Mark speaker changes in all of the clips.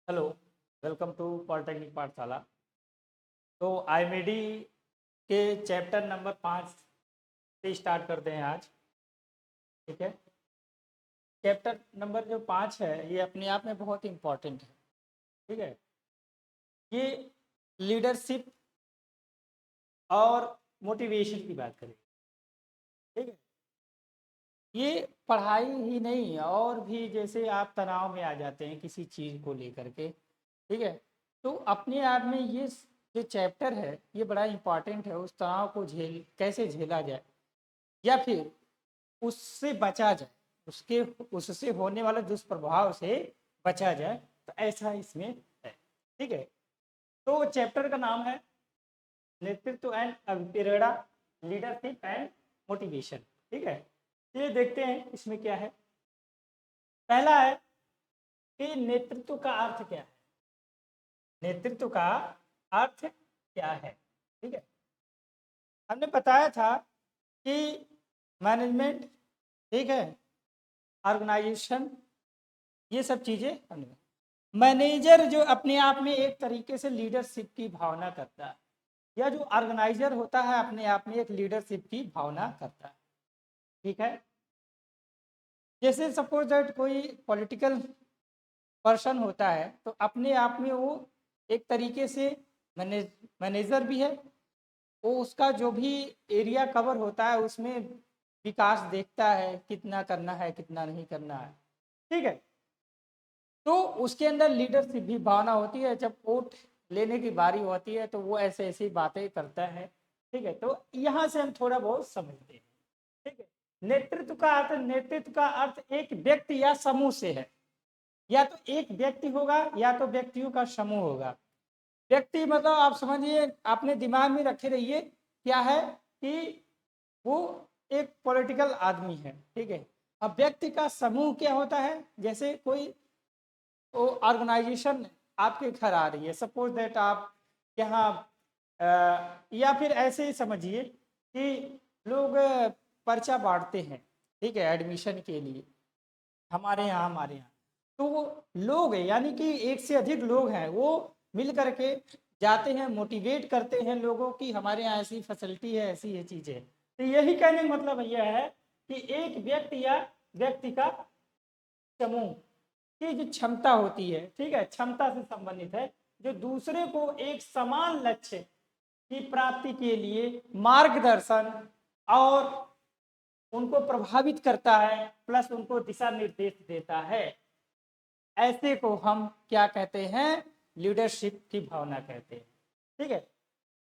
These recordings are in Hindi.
Speaker 1: हेलो, वेलकम टू पॉलिटेक्निक पाठशाला। तो आईएमएडी के चैप्टर नंबर 5 से स्टार्ट करते हैं आज। ठीक है। चैप्टर नंबर जो 5 है ये अपने आप में बहुत इम्पोर्टेंट है। ठीक है। ये लीडरशिप और मोटिवेशन की बात करें। ठीक है। ये पढ़ाई ही नहीं और भी जैसे आप तनाव में आ जाते हैं किसी चीज़ को लेकर के। ठीक है। तो अपने आप में ये जो चैप्टर है ये बड़ा इम्पॉर्टेंट है। उस तनाव को कैसे झेला जाए या फिर उससे बचा जाए, उसके उससे होने वाले दुष्प्रभाव से बचा जाए, तो ऐसा इसमें है। ठीक है। तो चैप्टर का नाम है नेतृत्व and Prerna, leadership and motivation. ठीक है। ये देखते हैं इसमें क्या है। पहला है कि नेतृत्व का अर्थ क्या है। नेतृत्व का अर्थ क्या है। ठीक है। हमने बताया था कि मैनेजमेंट, ठीक है, ऑर्गेनाइजेशन, ये सब चीजें हमने। मैनेजर जो अपने आप में एक तरीके से लीडरशिप की भावना करता है, या जो ऑर्गेनाइजर होता है अपने आप में एक लीडरशिप की भावना करता है। ठीक है। जैसे सपोज दैट कोई पॉलिटिकल पर्सन होता है तो अपने आप में वो एक तरीके से मैनेजर भी है। वो उसका जो भी एरिया कवर होता है उसमें विकास देखता है, कितना करना है कितना नहीं करना है। ठीक है। तो उसके अंदर लीडरशिप भी भावना होती है। जब वोट लेने की बारी होती है तो वो ऐसे ऐसी बातें करता है। ठीक है। तो यहाँ से हम थोड़ा बहुत समझते हैं। ठीक है। नेतृत्व का अर्थ एक व्यक्ति या समूह से है। या तो एक व्यक्ति होगा या तो व्यक्तियों का समूह होगा। व्यक्ति मतलब आप समझिए, अपने दिमाग में रखे रहिए क्या है कि वो एक पॉलिटिकल आदमी है। ठीक है। अब व्यक्ति का समूह क्या होता है, जैसे कोई वो ऑर्गेनाइजेशन आपके घर आ रही है, सपोज दैट आप यहाँ या फिर ऐसे ही समझिए कि लोग पर्चा बांटते हैं। ठीक है, एडमिशन के लिए हमारे यहाँ तो वो लोग है, यानी कि एक से अधिक लोग हैं, वो मिल करके जाते हैं, मोटिवेट करते हैं लोगों की हमारे यहाँ ऐसी फैसिलिटी है, ऐसी ये चीज़ है। तो यही कहने का मतलब यह है कि एक व्यक्ति या व्यक्ति का समूह की जो क्षमता होती है, ठीक है, क्षमता से संबंधित है, जो दूसरे को एक समान लक्ष्य की प्राप्ति के लिए मार्गदर्शन और उनको प्रभावित करता है, प्लस उनको दिशा निर्देश देता है। ऐसे को हम क्या कहते हैं, लीडरशिप की भावना कहते हैं। ठीक है।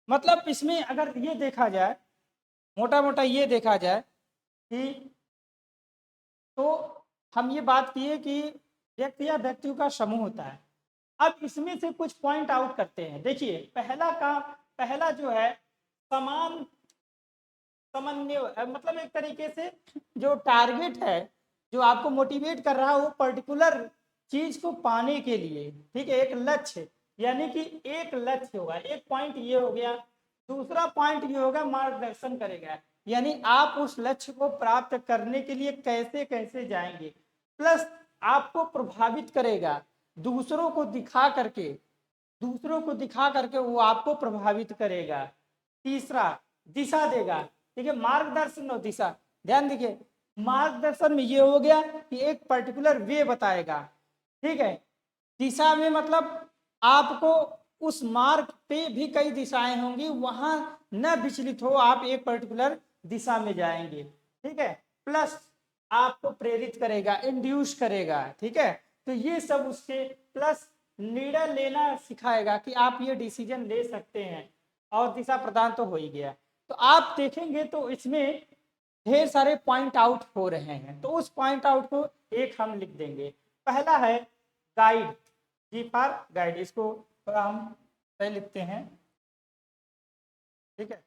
Speaker 1: मतलब इसमें अगर ये देखा जाए, मोटा मोटा ये देखा जाए कि तो हम ये बात किए कि व्यक्ति या व्यक्तियों का समूह होता है। अब इसमें से कुछ पॉइंट आउट करते हैं। देखिए, पहला जो है समान समन्वय, मतलब एक तरीके से जो टारगेट है, जो आपको मोटिवेट कर रहा है वो पर्टिकुलर चीज को पाने के लिए। ठीक है, एक लक्ष्य, यानी कि एक लक्ष्य होगा, एक पॉइंट ये हो गया। दूसरा पॉइंट ये होगा मार्गदर्शन करेगा, यानी आप उस लक्ष्य को प्राप्त करने के लिए कैसे कैसे जाएंगे। प्लस आपको प्रभावित करेगा, दूसरों को दिखा करके, वो आपको प्रभावित करेगा। तीसरा, दिशा देगा। ठीक है, मार्गदर्शन और दिशा। ध्यान दीजिए, मार्गदर्शन में ये हो गया कि एक पर्टिकुलर वे बताएगा। ठीक है। दिशा में मतलब आपको उस मार्ग पे भी कई दिशाएं होंगी, वहां न विचलित हो, आप एक पर्टिकुलर दिशा में जाएंगे। ठीक है। प्लस आपको प्रेरित करेगा, इंड्यूस करेगा। ठीक है। तो ये सब उसके प्लस निर्णय लेना सिखाएगा कि आप ये डिसीजन ले सकते हैं, और दिशा प्रदान तो हो ही गया। तो आप देखेंगे तो इसमें ढेर सारे पॉइंट आउट हो रहे हैं, तो उस पॉइंट आउट को एक हम लिख देंगे। पहला है गाइड, जी फॉर गाइड, इसको थोड़ा हम पहले लिखते हैं। ठीक है,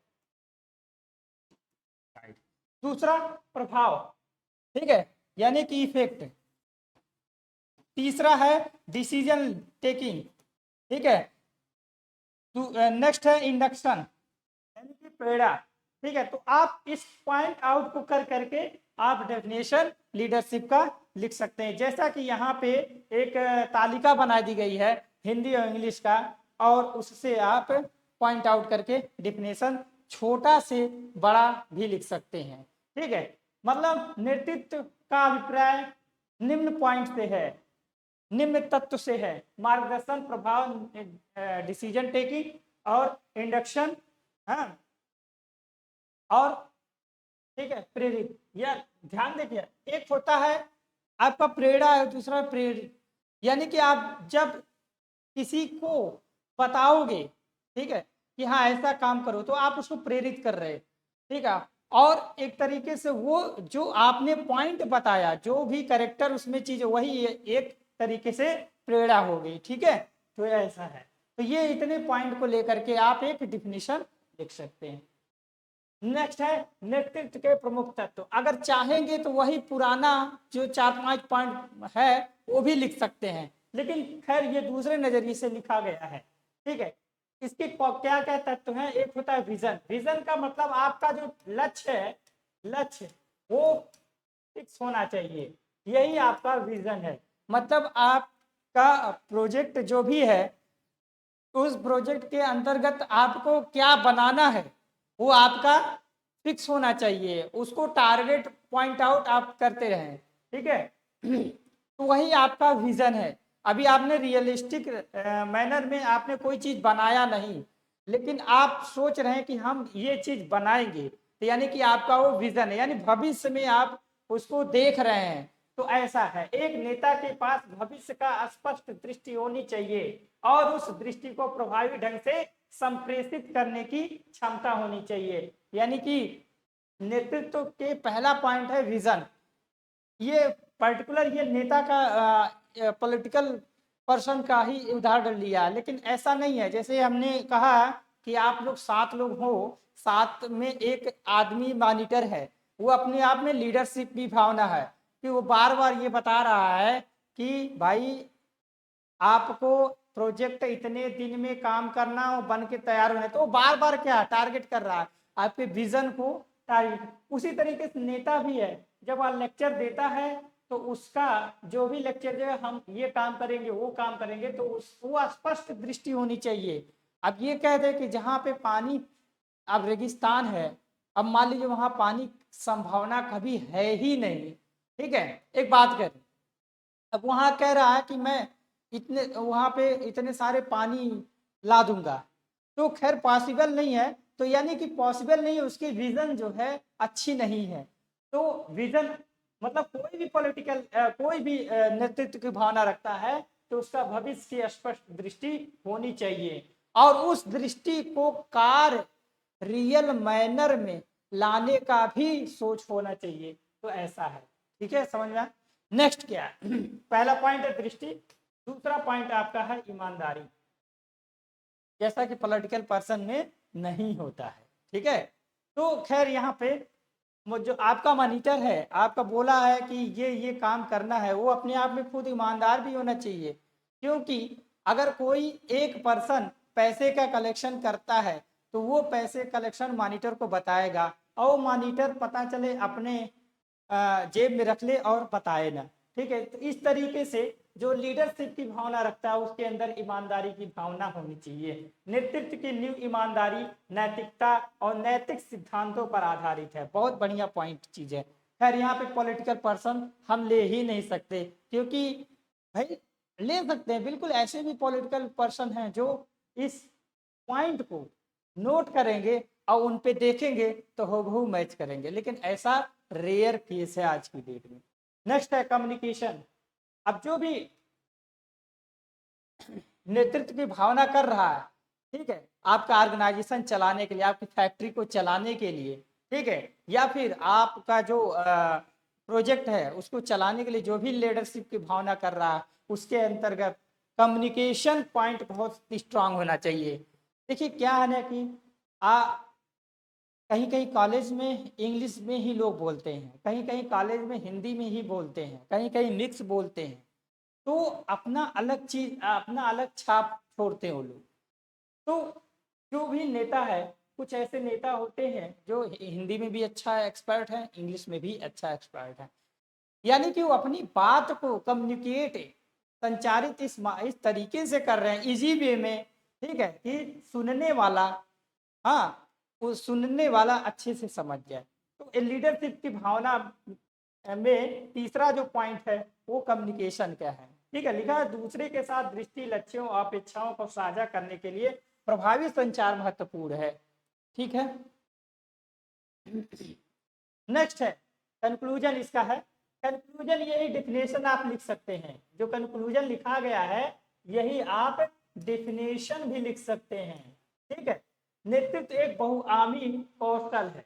Speaker 1: गाइड। दूसरा, प्रभाव। ठीक है, यानी कि इफेक्ट। तीसरा है डिसीजन टेकिंग। ठीक है। नेक्स्ट है इंडक्शन, यानी कि प्रेरणा। ठीक है। तो आप इस पॉइंट आउट को कर करके आप डेफिनेशन लीडरशिप का लिख सकते हैं। जैसा कि यहाँ पे एक तालिका बना दी गई है हिंदी और इंग्लिश का, और उससे आप पॉइंट आउट करके डेफिनेशन छोटा से बड़ा भी लिख सकते हैं। ठीक है, मतलब नेतृत्व का अभिप्राय निम्न पॉइंट से है, निम्न तत्व से है: मार्गदर्शन, प्रभाव, डिसीजन टेकिंग और इंडक्शन, हाँ, और ठीक है प्रेरित। यह ध्यान देखिए, एक होता है आपका प्रेरणा है, दूसरा प्रेरित। यानी कि आप जब किसी को बताओगे, ठीक है, कि हाँ ऐसा काम करो, तो आप उसको प्रेरित कर रहे हैं। ठीक है, और एक तरीके से वो जो आपने पॉइंट बताया, जो भी करेक्टर उसमें चीज, वही एक तरीके से प्रेरणा हो गई। ठीक है, तो ऐसा है। तो ये इतने पॉइंट को लेकर के आप एक डिफिनीशन लिख सकते हैं। नेक्स्ट है नेतृत्व के प्रमुख तत्व। अगर चाहेंगे तो वही पुराना जो 4-5 पॉइंट है वो भी लिख सकते हैं, लेकिन खैर ये दूसरे नजरिए से लिखा गया है। ठीक है, इसके क्या क्या तत्व हैं? एक होता है विजन। विजन का मतलब आपका जो लक्ष्य है, लक्ष्य वो फिक्स होना चाहिए, यही आपका विजन है। मतलब आपका प्रोजेक्ट जो भी है, उस प्रोजेक्ट के अंतर्गत आपको क्या बनाना है वो आपका फिक्स होना चाहिए, उसको टारगेट पॉइंट आउट आप करते रहें। ठीक है, तो वही आपका विजन है। अभी आपने रियलिस्टिक मैनर में आपने कोई चीज बनाया नहीं, लेकिन आप सोच रहे हैं कि हम ये चीज बनाएंगे, तो यानी कि आपका वो विजन है, यानी भविष्य में आप उसको देख रहे हैं। तो ऐसा है, एक नेता के पास भविष्य का स्पष्ट दृष्टि होनी चाहिए और उस दृष्टि को प्रभावी ढंग से संप्रेषित करने की क्षमता होनी चाहिए। यानी कि नेतृत्व के पहला पॉइंट है विजन। ये पर्टिकुलर ये नेता का पॉलिटिकल पर्सन का ही उदाहरण लिया, लेकिन ऐसा नहीं है। जैसे हमने कहा कि आप लोग 7 लोग हो, 7 में एक आदमी मॉनिटर है, वो अपने आप में लीडरशिप की भावना है कि वो बार बार ये बता रहा है कि भाई आपको प्रोजेक्ट इतने दिन में काम करना हो, बन के तैयार होने, तो बार बार क्या टारगेट कर रहा है आपके विजन को टारगेट। उसी तरीके से नेता भी है, जब वह लेक्चर देता है तो उसका जो भी लेक्चर जो है, हम ये काम करेंगे वो काम करेंगे, तो वो स्पष्ट दृष्टि होनी चाहिए। अब ये कह दे कि जहाँ पे पानी, अब रेगिस्तान है, अब मान लीजिए वहां पानी संभावना कभी है ही नहीं, ठीक है, एक बात करें, अब वहां कह रहा है कि मैं इतने वहां पे इतने सारे पानी ला दूंगा, तो खैर पॉसिबल नहीं है। तो यानी कि पॉसिबल नहीं है, उसकी विजन जो है अच्छी नहीं है। तो विजन मतलब कोई भी पॉलिटिकल कोई भी नेतृत्व की भावना रखता है, तो उसका भविष्य की स्पष्ट दृष्टि होनी चाहिए और उस दृष्टि को कार्य रियल मैनर में लाने का भी सोच होना चाहिए। तो ऐसा है, ठीक है, समझ में। नेक्स्ट क्या है? पहला पॉइंट है दृष्टि, दूसरा पॉइंट आपका है ईमानदारी, जैसा कि पॉलिटिकल पर्सन में नहीं होता है। ठीक है, तो खैर यहाँ पे वो जो आपका मॉनिटर है, आपका बोला है कि ये काम करना है, वो अपने आप में खुद ईमानदार भी होना चाहिए। क्योंकि अगर कोई एक पर्सन पैसे का कलेक्शन करता है, तो वो पैसे कलेक्शन मॉनिटर को बताएगा, और मॉनिटर पता चले अपने जेब में रख ले और बताए ना। ठीक है, तो इस तरीके से जो लीडरशिप की भावना रखता है, उसके अंदर ईमानदारी की भावना होनी चाहिए। नेतृत्व की नींव ईमानदारी, नैतिकता और नैतिक सिद्धांतों पर आधारित है। बहुत बढ़िया पॉइंट चीज है। खैर यहाँ पे पॉलिटिकल पर्सन हम ले ही नहीं सकते, क्योंकि भाई ले सकते हैं बिल्कुल, ऐसे भी पॉलिटिकल पर्सन हैं जो इस पॉइंट को नोट करेंगे और उन पे देखेंगे तो हूबहू मैच करेंगे, लेकिन ऐसा रेयर केस है आज की डेट में। नेक्स्ट है कम्युनिकेशन। अब जो भी नेतृत्व की भावना कर रहा है, ठीक है, आपका ऑर्गेनाइजेशन चलाने के लिए, आपकी फैक्ट्री को चलाने के लिए, ठीक है, या फिर आपका जो प्रोजेक्ट है उसको चलाने के लिए जो भी लीडरशिप की भावना कर रहा है, उसके अंतर्गत कम्युनिकेशन पॉइंट बहुत स्ट्रांग होना चाहिए। देखिए क्या है ना कि कहीं कहीं कॉलेज में इंग्लिश में ही लोग बोलते हैं, कहीं कहीं कॉलेज में हिंदी में ही बोलते हैं, कहीं कहीं मिक्स बोलते हैं, तो अपना अलग चीज, अपना अलग छाप छोड़ते हैं वो लोग। तो जो भी नेता है कुछ ऐसे नेता होते हैं जो हिंदी में भी अच्छा एक्सपर्ट है, इंग्लिश में भी अच्छा एक्सपर्ट है, यानी कि वो अपनी बात को कम्युनिकेट संचारित इस तरीके से कर रहे हैं इजी वे में, ठीक है, कि सुनने वाला, हाँ, वो सुनने वाला अच्छे से समझ जाए। तो लीडरशिप की भावना में तीसरा जो पॉइंट है वो कम्युनिकेशन का है, ठीक है। लिखा है दूसरे के साथ दृष्टि, लक्ष्यों, अपेक्षाओं को साझा करने के लिए प्रभावी संचार महत्वपूर्ण है, ठीक है। नेक्स्ट है कंक्लूजन, इसका है कंक्लूजन, यही डेफिनेशन आप लिख सकते हैं, जो कंक्लूजन लिखा गया है यही आप डेफिनेशन भी लिख सकते हैं, ठीक है। नेतृत्व एक बहुआमी कौशल है,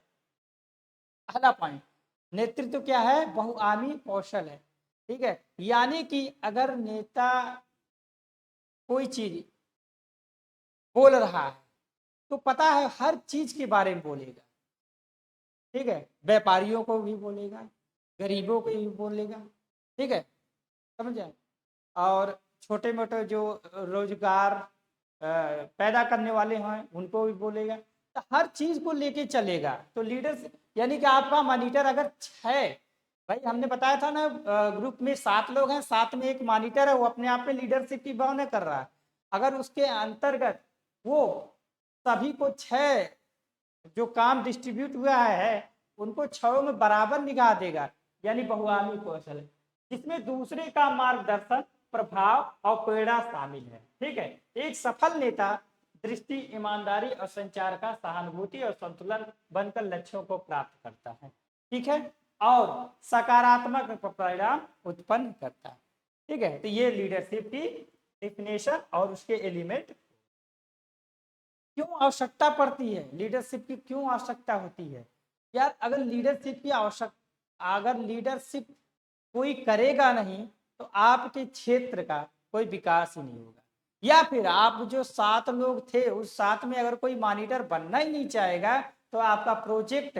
Speaker 1: पहला पॉइंट, नेतृत्व क्या है, बहुआमी कौशल है, ठीक है। यानी कि अगर नेता कोई चीज बोल रहा है तो पता है हर चीज के बारे में बोलेगा, ठीक है, व्यापारियों को भी बोलेगा, गरीबों को भी बोलेगा, ठीक है, समझे, और छोटे मोटे जो रोजगार पैदा करने वाले हैं उनको भी बोलेगा, तो हर चीज को लेके चलेगा। तो लीडर यानी कि आपका मॉनिटर अगर है, भाई हमने बताया था ना, ग्रुप में 7 लोग हैं, 7 में एक मॉनिटर है, वो अपने आप में लीडरशिप की भावना कर रहा है, अगर उसके अंतर्गत वो सभी को 6 जो काम डिस्ट्रीब्यूट हुआ है उनको 6 में बराबर निगाह देगा, यानी बहुआमी कौशल है, जिसमें दूसरे का मार्गदर्शन, प्रभाव और प्रेरणा शामिल है, ठीक है। एक सफल नेता दृष्टि, ईमानदारी और संचार का सहानुभूति और संतुलन बनकर लक्ष्यों को प्राप्त करता है, ठीक है, और सकारात्मक परिणाम उत्पन्न करता है, ठीक है। तो ये लीडरशिप की डिफिनेशन और उसके एलिमेंट। क्यों आवश्यकता पड़ती है लीडरशिप की, क्यों आवश्यकता होती है यार, अगर लीडरशिप की आवश्यकता, अगर लीडरशिप कोई करेगा नहीं तो आपके क्षेत्र का कोई विकास ही नहीं होगा, या फिर आप जो 7 लोग थे उस 7 में अगर कोई मॉनिटर बनना ही नहीं चाहेगा तो आपका प्रोजेक्ट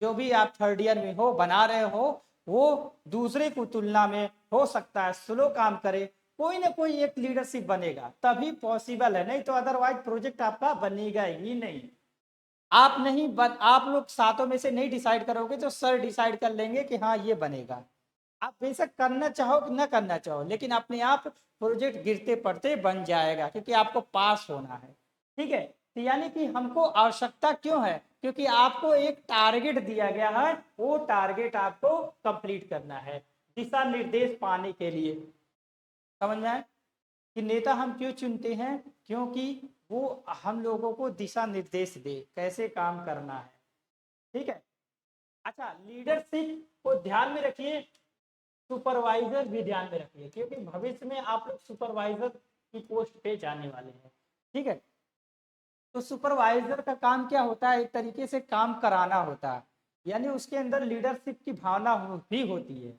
Speaker 1: जो भी आप 3rd ईयर में हो बना रहे हो वो दूसरे की तुलना में हो सकता है स्लो काम करे, कोई ना कोई एक लीडरशिप बनेगा तभी पॉसिबल है, नहीं तो अदरवाइज प्रोजेक्ट आपका बनेगा ही नहीं। आप नहीं आप लोग 7 में से नहीं डिसाइड करोगे तो सर डिसाइड कर लेंगे कि हाँ ये बनेगा, आप बेशक करना चाहो कि ना करना चाहो लेकिन अपने आप प्रोजेक्ट गिरते पड़ते बन जाएगा, क्योंकि आपको पास होना है, ठीक है। तो यानी कि हमको आवश्यकता क्यों है, क्योंकि आपको एक टारगेट दिया गया है, वो टारगेट आपको कंप्लीट करना है, दिशा निर्देश पाने के लिए, समझ में आए कि नेता हम क्यों चुनते हैं, क्योंकि वो हम लोगों को दिशा निर्देश दे कैसे काम करना है, ठीक है। अच्छा, लीडरशिप को ध्यान में रखिए, सुपरवाइजर भी ध्यान में रखिए, क्योंकि भविष्य में आप लोग सुपरवाइजर की पोस्ट पे जाने वाले हैं, ठीक है। तो सुपरवाइजर का काम क्या होता है, एक तरीके से काम कराना होता है, यानी उसके अंदर लीडरशिप की भावना भी होती है,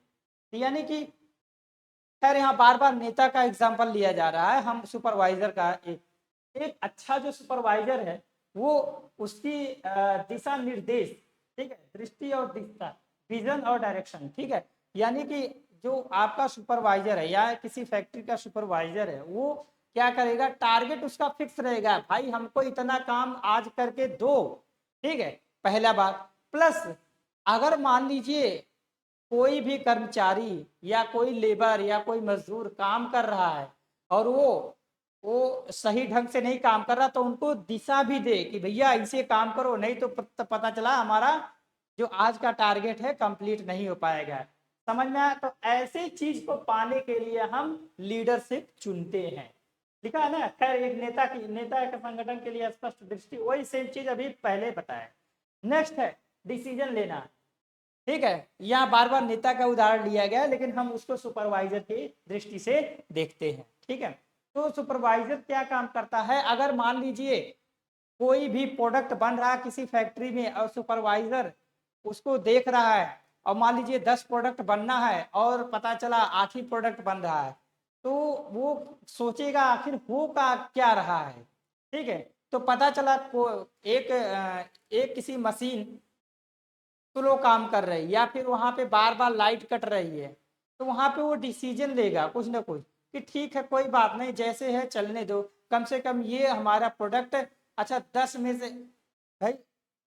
Speaker 1: यानी कि खैर यहाँ बार बार नेता का एग्जाम्पल लिया जा रहा है, हम सुपरवाइजर का एक अच्छा जो सुपरवाइजर है वो उसकी दिशा निर्देश, ठीक है, दृष्टि और दिशा, विजन और डायरेक्शन, ठीक है, यानी कि जो आपका सुपरवाइजर है या किसी फैक्ट्री का सुपरवाइजर है वो क्या करेगा, टारगेट उसका फिक्स रहेगा, भाई हमको इतना काम आज करके दो, ठीक है, पहला बात। प्लस अगर मान लीजिए कोई भी कर्मचारी या कोई लेबर या कोई मजदूर काम कर रहा है और वो सही ढंग से नहीं काम कर रहा तो उनको दिशा भी दे कि भैया ऐसे काम करो, नहीं तो पता चला हमारा जो आज का टारगेट है कंप्लीट नहीं हो पाएगा, समझ में आया। तो ऐसे चीज को पाने के लिए हम लीडरशिप चुनते हैं, लिखा है ना। खैर एक नेता के संगठन के लिए स्पष्ट दृष्टि, वही सेम चीज अभी पहले बताया। नेक्स्ट है डिसीजन लेना, ठीक है, यहाँ बार बार नेता का उदाहरण लिया गया लेकिन हम उसको सुपरवाइजर की दृष्टि से देखते हैं, ठीक है। तो सुपरवाइजर क्या काम करता है, अगर मान लीजिए कोई भी प्रोडक्ट बन रहा है किसी फैक्ट्री में और सुपरवाइजर उसको देख रहा है और मान लीजिए 10 प्रोडक्ट बनना है और पता चला 8 ही प्रोडक्ट बन रहा है तो वो सोचेगा आखिर हो का क्या रहा है, ठीक है। तो पता चला एक किसी मशीन स्लो काम कर रही है या फिर वहां पे बार बार लाइट कट रही है तो वहां पे वो डिसीजन लेगा कुछ ना कुछ कि ठीक है कोई बात नहीं जैसे है चलने दो, कम से कम ये हमारा प्रोडक्ट, अच्छा 10 में से भाई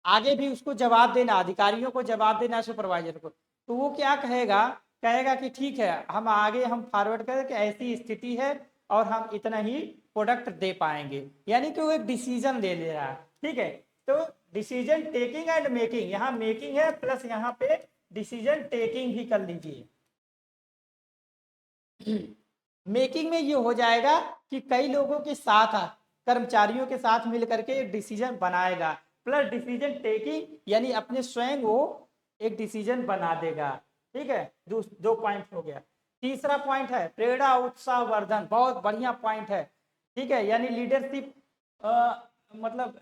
Speaker 1: आगे भी उसको जवाब देना, अधिकारियों को जवाब देना, सुपरवाइजर को, तो वो क्या कहेगा, कहेगा कि ठीक है हम आगे हम फॉरवर्ड करें कि ऐसी स्थिति है और हम इतना ही प्रोडक्ट दे पाएंगे, यानी कि वो एक डिसीजन ले ले रहा है। ठीक है, तो डिसीजन टेकिंग एंड मेकिंग, यहाँ मेकिंग है प्लस यहाँ पे डिसीजन टेकिंग भी कर लीजिए। मेकिंग में ये हो जाएगा कि कई लोगों के साथ कर्मचारियों के साथ मिलकर के एक डिसीजन बनाएगा, प्लस डिसीजन टेकिंग यानी अपने स्वयं वो एक डिसीजन बना देगा। ठीक है, दो पॉइंट हो गया। तीसरा पॉइंट है प्रेरणा उत्साह वर्धन, बहुत बढ़िया पॉइंट है। ठीक है, यानी लीडरशिप मतलब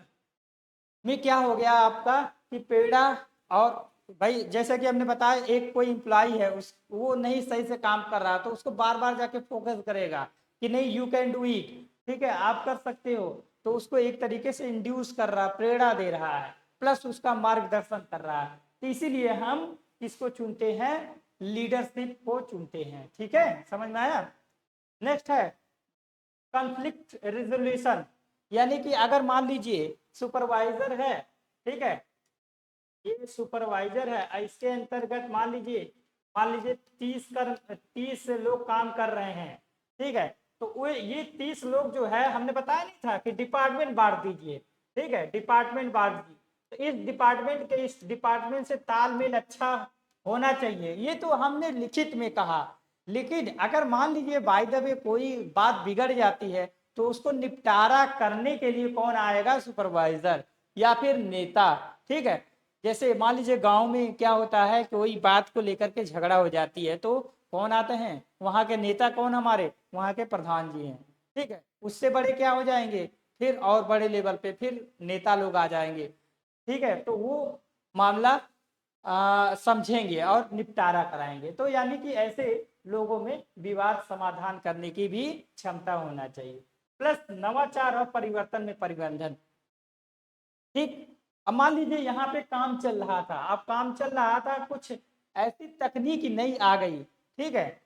Speaker 1: में क्या हो गया आपका कि प्रेरणा, और भाई जैसे कि हमने बताया एक कोई इम्प्लाई है उस वो नहीं सही से काम कर रहा तो उसको बार बार जाके फोकस करेगा कि नहीं यू कैन डू इट, ठीक है आप कर सकते हो, तो उसको एक तरीके से इंड्यूस कर रहा, प्रेरणा दे रहा है, प्लस उसका मार्गदर्शन कर रहा है। तो इसीलिए हम किसको चुनते हैं, लीडरशिप को चुनते हैं। ठीक है, समझ में आया। नेक्स्ट है कॉन्फ्लिक्ट रिजोल्यूशन, यानी कि अगर मान लीजिए सुपरवाइजर है, ठीक है ये सुपरवाइजर है, इसके अंतर्गत मान लीजिए 30 लोग काम कर रहे हैं। ठीक है, तो वो ये 30 लोग जो है हमने बताया नहीं था कि डिपार्टमेंट बांट दीजिए। ठीक है, डिपार्टमेंट बांट दीजिए, तो इस डिपार्टमेंट के इस डिपार्टमेंट से तालमेल अच्छा होना चाहिए, ये तो हमने लिखित में कहा। लेकिन अगर मान लीजिए बाय द वे कोई बात बिगड़ जाती है तो उसको निपटारा करने के लिए कौन आएगा, सुपरवाइजर या फिर नेता। ठीक है, जैसे मान लीजिए गांव में क्या होता है, कोई बात को लेकर के झगड़ा हो जाती है तो कौन आते हैं, वहाँ के नेता कौन, हमारे वहाँ के प्रधान जी हैं। ठीक है, उससे बड़े क्या हो जाएंगे, फिर और बड़े लेवल पे फिर नेता लोग आ जाएंगे। ठीक है, तो वो मामला समझेंगे और निपटारा कराएंगे। तो यानी कि ऐसे लोगों में विवाद समाधान करने की भी क्षमता होना चाहिए, प्लस नवाचार और परिवर्तन में परिबंधन। ठीक, अब मान लीजिए यहाँ पे काम चल रहा था, अब काम चल रहा था, कुछ ऐसी तकनीक नई आ गई। ठीक है,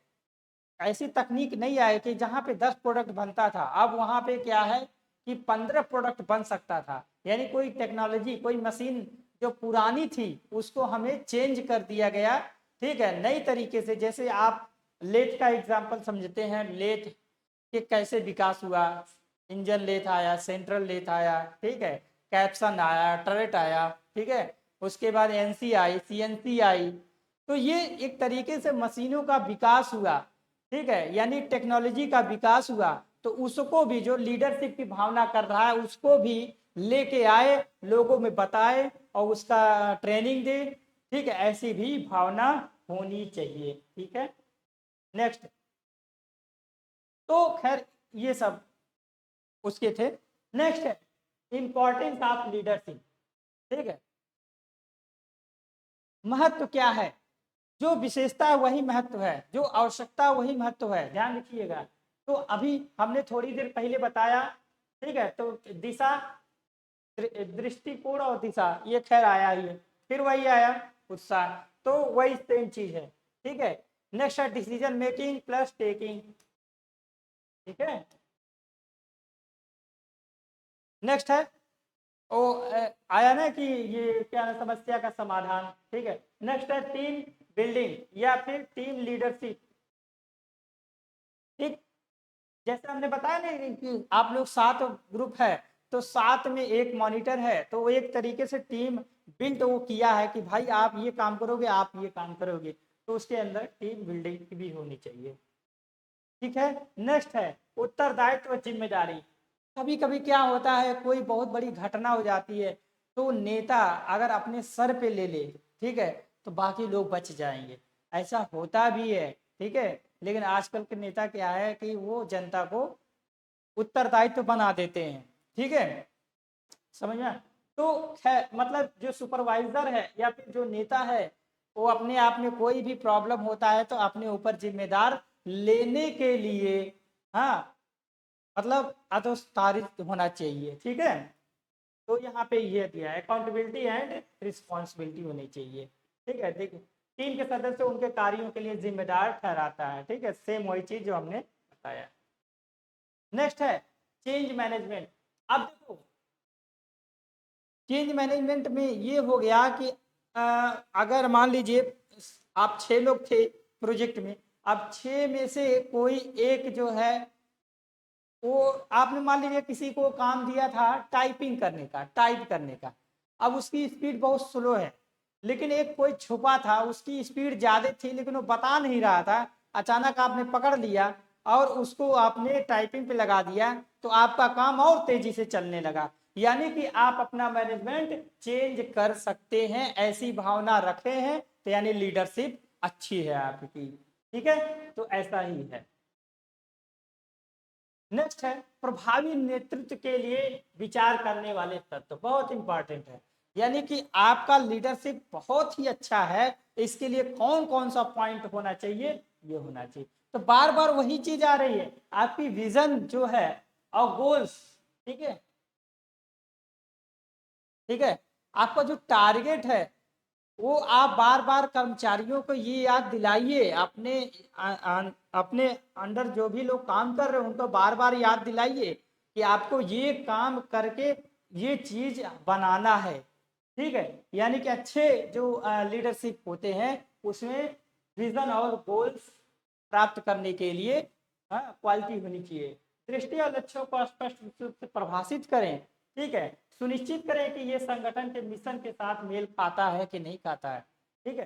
Speaker 1: ऐसी तकनीक नहीं आई कि जहाँ पे 10 प्रोडक्ट बनता था, अब वहाँ पे क्या है कि 15 प्रोडक्ट बन सकता था। यानी कोई टेक्नोलॉजी, कोई मशीन जो पुरानी थी उसको हमें चेंज कर दिया गया। ठीक है, नई तरीके से, जैसे आप लेथ का एग्जांपल समझते हैं, लेथ के कैसे विकास हुआ, इंजन लेथ आया, सेंट्रल लेथ आया, ठीक है कैप्सन आया, टरेट आया, ठीक है उसके बाद एनसी आई, सीएनसी आई। तो ये एक तरीके से मशीनों का विकास हुआ। ठीक है, यानी टेक्नोलॉजी का विकास हुआ, तो उसको भी जो लीडरशिप की भावना कर रहा है उसको भी लेके आए, लोगों में बताए और उसका ट्रेनिंग दे। ठीक है, ऐसी भी भावना होनी चाहिए। ठीक है, नेक्स्ट, तो खैर ये सब उसके थे। नेक्स्ट है इंपॉर्टेंस ऑफ लीडरशिप। ठीक है, महत्व क्या है, जो विशेषता है वही महत्व है, जो आवश्यकता वही महत्व है, ध्यान रखिएगा। तो अभी हमने थोड़ी देर पहले बताया। ठीक है, तो दिशा, दृष्टिकोण और दिशा ये खैर आया ही है, फिर वही आया उत्साह, तो वही सेम चीज है। ठीक है, नेक्स्ट है डिसीजन मेकिंग प्लस टेकिंग। ठीक है, नेक्स्ट है ओ आया ना कि ये क्या है, समस्या का समाधान। ठीक है, नेक्स्ट है टीम बिल्डिंग या फिर टीम लीडरशिप। ठीक, जैसे हमने बताया ना कि आप लोग 7 ग्रुप है, तो 7 में एक मॉनिटर है, तो वो एक तरीके से टीम बिल्ड वो किया है कि भाई आप ये काम करोगे, आप ये काम करोगे, तो उसके अंदर टीम बिल्डिंग भी होनी चाहिए। ठीक है, नेक्स्ट है उत्तरदायित्व और जिम्मेदारी। कभी कभी क्या होता है, कोई बहुत बड़ी घटना हो जाती है, तो नेता अगर अपने सर पे ले ले, ठीक है, तो बाकी लोग बच जाएंगे, ऐसा होता भी है। ठीक है, लेकिन आजकल के नेता क्या है कि वो जनता को उत्तरदायित्व बना देते हैं। ठीक है, समझ में तो खैर मतलब जो सुपरवाइजर है या फिर जो नेता है, वो अपने आप में कोई भी प्रॉब्लम होता है तो अपने ऊपर जिम्मेदार लेने के लिए, हाँ मतलब अधोतारित होना चाहिए। ठीक है, तो यहाँ पे ये दिया है अकाउंटेबिलिटी एंड रिस्पॉन्सिबिलिटी होनी चाहिए। ठीक है, देखिए टीम के सदस्य उनके कार्यों के लिए जिम्मेदार ठहराता है। ठीक है, सेम वही चीज जो हमने बताया। नेक्स्ट है चेंज मैनेजमेंट। अब देखो चेंज मैनेजमेंट में ये हो गया कि अगर मान लीजिए आप 6 लोग थे प्रोजेक्ट में, अब 6 में से कोई एक जो है वो आपने मान लीजिए किसी को काम दिया था टाइपिंग करने का, टाइप करने का, अब उसकी स्पीड बहुत स्लो है, लेकिन एक कोई छुपा था उसकी स्पीड ज़्यादा थी लेकिन वो बता नहीं रहा था, अचानक आपने पकड़ लिया और उसको आपने टाइपिंग पे लगा दिया, तो आपका काम और तेजी से चलने लगा। यानी कि आप अपना मैनेजमेंट चेंज कर सकते हैं, ऐसी भावना रखे हैं तो यानी लीडरशिप अच्छी है आपकी। ठीक है, तो ऐसा ही है। नेक्स्ट है प्रभावी नेतृत्व के लिए विचार करने वाले तत्व, बहुत इंपॉर्टेंट है। यानी कि आपका लीडरशिप बहुत ही अच्छा है, इसके लिए कौन कौन सा पॉइंट होना चाहिए, ये होना चाहिए। तो बार बार वही चीज आ रही है, आपकी विजन जो है और गोल्स, ठीक है, ठीक है, आपका जो टारगेट है वो आप बार बार कर्मचारियों को ये याद दिलाइए, अपने अंडर जो भी लोग काम कर रहे हैं उनको बार बार याद दिलाइए कि आपको ये काम करके ये चीज बनाना है। ठीक है, यानी कि अच्छे जो लीडरशिप होते हैं उसमें विजन और गोल्स प्राप्त करने के लिए क्वालिटी होनी चाहिए। दृष्टि और लक्ष्यों को स्पष्ट रूप से परिभाषित करें। ठीक है, सुनिश्चित करें कि ये संगठन के मिशन के साथ मेल खाता है कि नहीं खाता है। ठीक है,